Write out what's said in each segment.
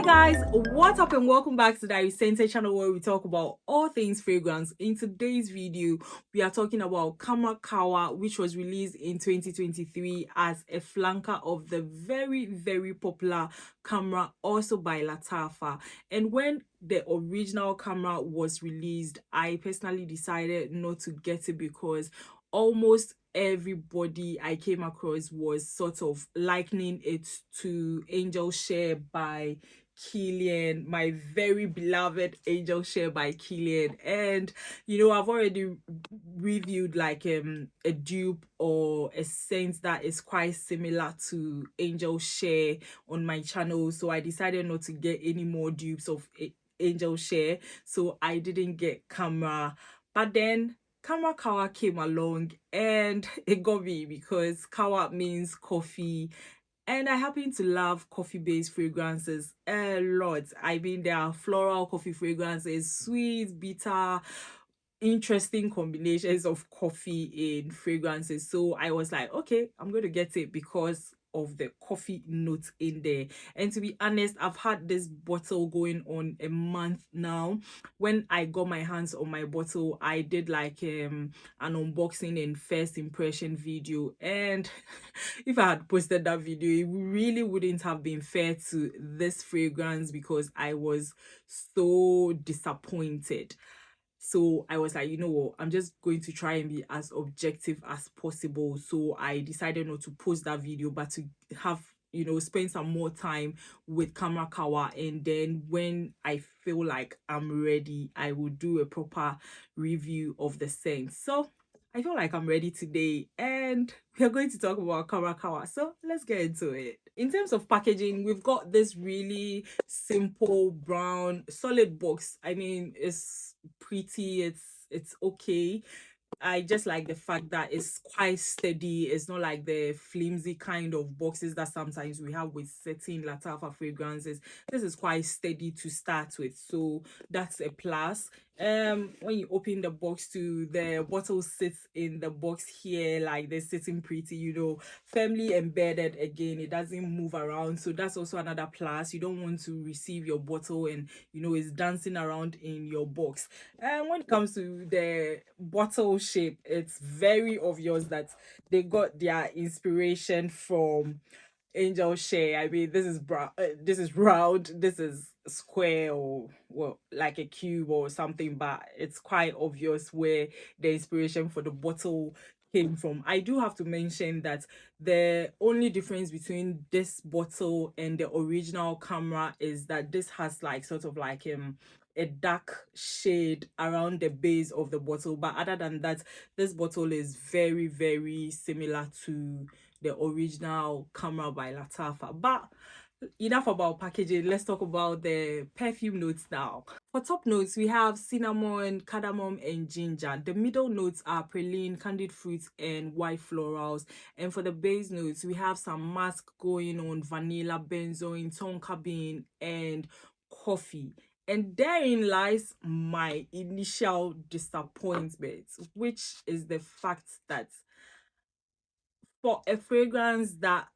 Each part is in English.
Guys, what's up and welcome back to the Iriscented channel where we talk about all things fragrance. In today's video, we are talking about Khamrah Qahwah, which was released in 2023 as a flanker of the very popular Khamrah, also by Lattafa. And when the original Khamrah was released, I personally decided not to get it because almost everybody I came across was sort of likening it to Angel Share by Killian, my very beloved Angel Share by Killian. And I've already reviewed like a dupe or a scent that is quite similar to Angel Share on my channel, so I decided not to get any more dupes of Angel Share, so I didn't get Khamrah. But then Khamrah Qahwah came along and it got me because Qahwah means coffee, and I happen to love coffee-based fragrances a lot. I mean, there are floral coffee fragrances, sweet, bitter, interesting combinations of coffee in fragrances. So I was like, okay, I'm going to get it because of the coffee note in there. And to be honest, I've had this bottle going on a month now. When I got my hands on my bottle, I did like an unboxing and first impression video, and if I had posted that video, it really wouldn't have been fair to this fragrance because I was so disappointed. So I was like, you know what, I'm just going to try and be as objective as possible. So I decided not to post that video, but to have spend some more time with Khamrah Qahwah, and then when I feel like I'm ready, I will do a proper review of the scent. So I feel like I'm ready today, and we're going to talk about Khamrah Qahwah. So let's get into it. In terms of packaging, we've got this really simple brown solid box. I mean, it's pretty, it's okay. I just like the fact that it's quite steady. It's not like the flimsy kind of boxes that sometimes we have with certain lattafa fragrances. This is quite steady to start with, so that's a plus. When you open the box too, the bottle sits in the box here, like they're sitting pretty, firmly embedded. Again, it doesn't move around, so that's also another plus. You don't want to receive your bottle and it's dancing around in your box. And when it comes to the bottle shape, it's very obvious that they got their inspiration from Angel Share. I mean, this is this is round, this is square, or well, like a cube or something, but it's quite obvious where the inspiration for the bottle came from. I do have to mention that the only difference between this bottle and the original Khamrah is that this has like sort of like a dark shade around the base of the bottle, but other than that, this bottle is very similar to the original Khamrah by Lattafa. But enough about packaging, let's talk about the perfume notes now. For top notes, we have cinnamon, cardamom, and ginger. The middle notes are praline, candied fruits, and white florals. And for the base notes, we have some musk going on, vanilla, benzoin, tonka bean, and coffee. And therein lies my initial disappointment, which is the fact that for a fragrance that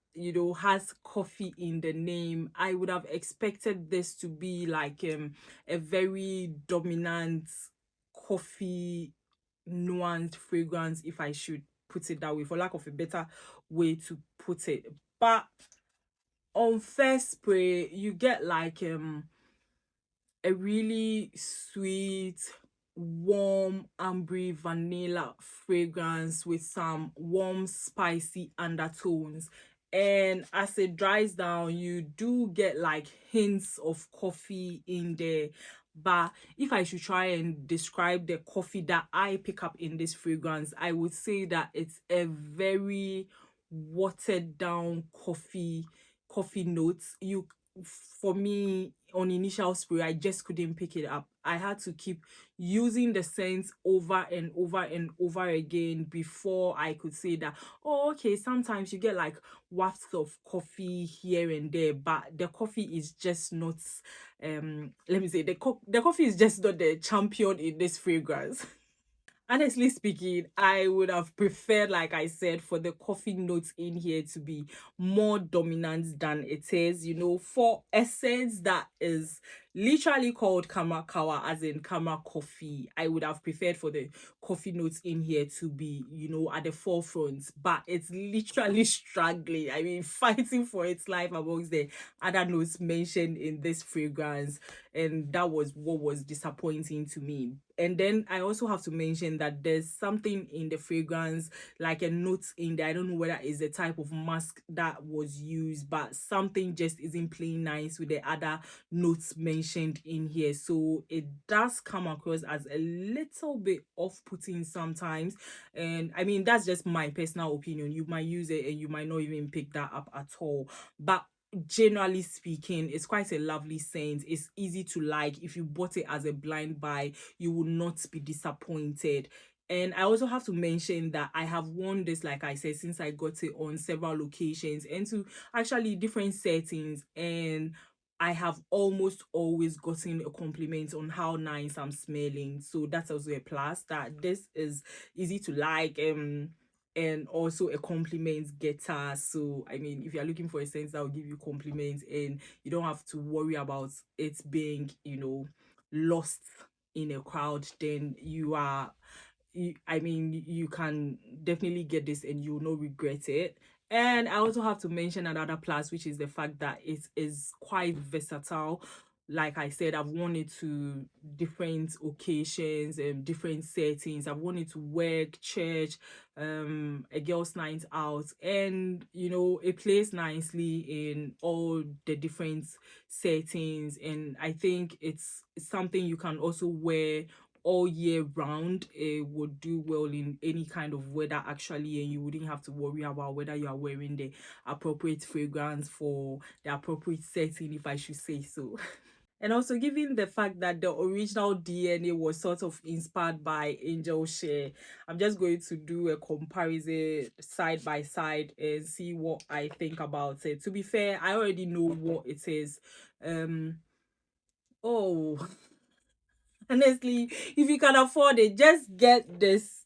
has coffee in the name, I would have expected this to be like a very dominant coffee nuanced fragrance, if I should put it that way, for lack of a better way to put it. But on first spray, you get like a really sweet, warm, ambery vanilla fragrance with some warm, spicy undertones. And as it dries down, you do get like hints of coffee in there. But if I should try and describe the coffee that I pick up in this fragrance, I would say that it's a very watered down coffee notes. For me, on initial spray, I just couldn't pick it up. I had to keep using the scents over and over again before I could say that, oh, okay, sometimes you get like wafts of coffee here and there, but the coffee is just not let me say the coffee is just not the champion in this fragrance. Honestly speaking, I would have preferred, like I said, for the coffee notes in here to be more dominant than it is. For essence that is literally called Khamrah Qahwah, as in Khamrah coffee, I would have preferred for the coffee notes in here to be, at the forefront. But it's literally struggling. I mean, fighting for its life amongst the other notes mentioned in this fragrance, and that was what was disappointing to me. And then I also have to mention that there's something in the fragrance, like a note in there. I don't know whether it's the type of mask that was used, but something just isn't playing nice with the other notes mentioned in here. So it does come across as a little bit off-putting sometimes. And I mean, that's just my personal opinion. You might use it and you might not even pick that up at all. But generally speaking, it's quite a lovely scent. It's easy to like. If you bought it as a blind buy, you will not be disappointed. And I also have to mention that I have worn this, like I said, since I got it on several locations and to actually different settings, and I have almost always gotten a compliment on how nice I'm smelling. So that's also a plus, that this is easy to like, and also a compliment getter. So I mean, if you're looking for a scent that will give you compliments and you don't have to worry about it being, lost in a crowd, then I mean, you can definitely get this and you will not regret it. And I also have to mention another plus, which is the fact that it is quite versatile. Like I said, I've worn it to different occasions and different settings. I've worn it to work, church, a girl's night out, and it plays nicely in all the different settings. And I think it's something you can also wear all year round. It would do well in any kind of weather actually, and you wouldn't have to worry about whether you are wearing the appropriate fragrance for the appropriate setting, if I should say so. And also, given the fact that the original DNA was sort of inspired by Angel Share, I'm just going to do a comparison side by side and see what I think about it. To be fair, I already know what it is. Oh, honestly, if you can afford it, just get this.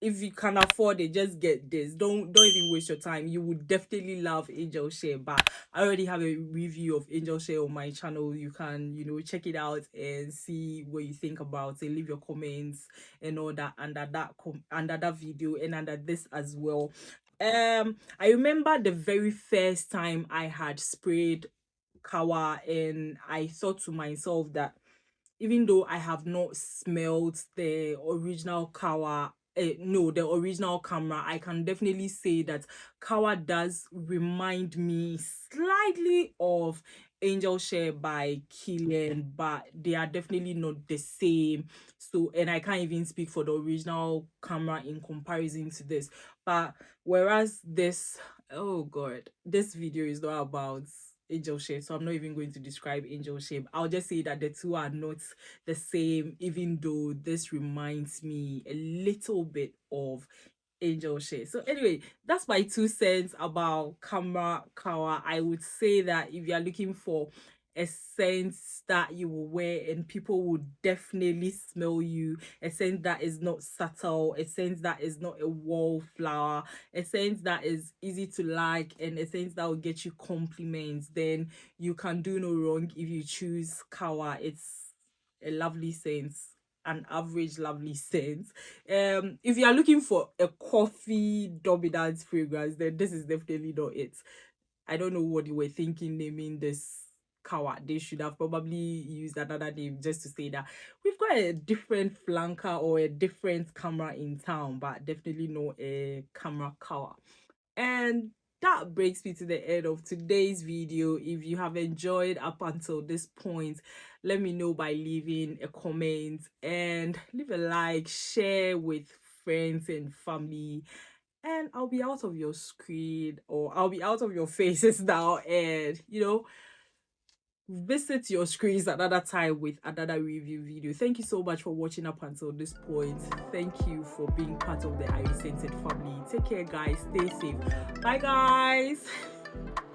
If you can afford it, just get this. Don't even waste your time. You would definitely love Angel Share. But I already have a review of Angel Share on my channel. You can check it out and see what you think about it. Leave your comments and all that under that video and under this as well. I remember the very first time I had sprayed Qahwah, and I thought to myself that even though I have not smelled the original Qahwah, no, the original Khamrah, I can definitely say that Qahwah does remind me slightly of Angel Share by Killian, but they are definitely not the same. So, and I can't even speak for the original Khamrah in comparison to this. But whereas this, oh God, this video is not about Angel Share, so I'm not even going to describe Angel Share. I'll just say that the two are not the same, even though this reminds me a little bit of Angel Share. So anyway, that's my 2 cents about Khamrah Qahwah. I would say that if you're looking for a scent that you will wear and people will definitely smell you, a scent that is not subtle, a scent that is not a wallflower, a scent that is easy to like, and a scent that will get you compliments, then you can do no wrong if you choose Qahwah. It's a lovely scent, an average lovely scent. If you are looking for a coffee dominant fragrance, then this is definitely not it. I don't know what you were thinking naming this Qahwah. They should have probably used another name just to say that we've got a different flanker or a different Khamrah in town, but definitely not a Khamrah Qahwah. And that brings me to the end of today's video. If you have enjoyed up until this point, let me know by leaving a comment and leave a like, share with friends and family, and I'll be out of your screen, or I'll be out of your faces now, and visit your screens another time with another review video. Thank you so much for watching up until this point. Thank you for being part of the Iriscented family. Take care, guys. Stay safe. Bye, guys.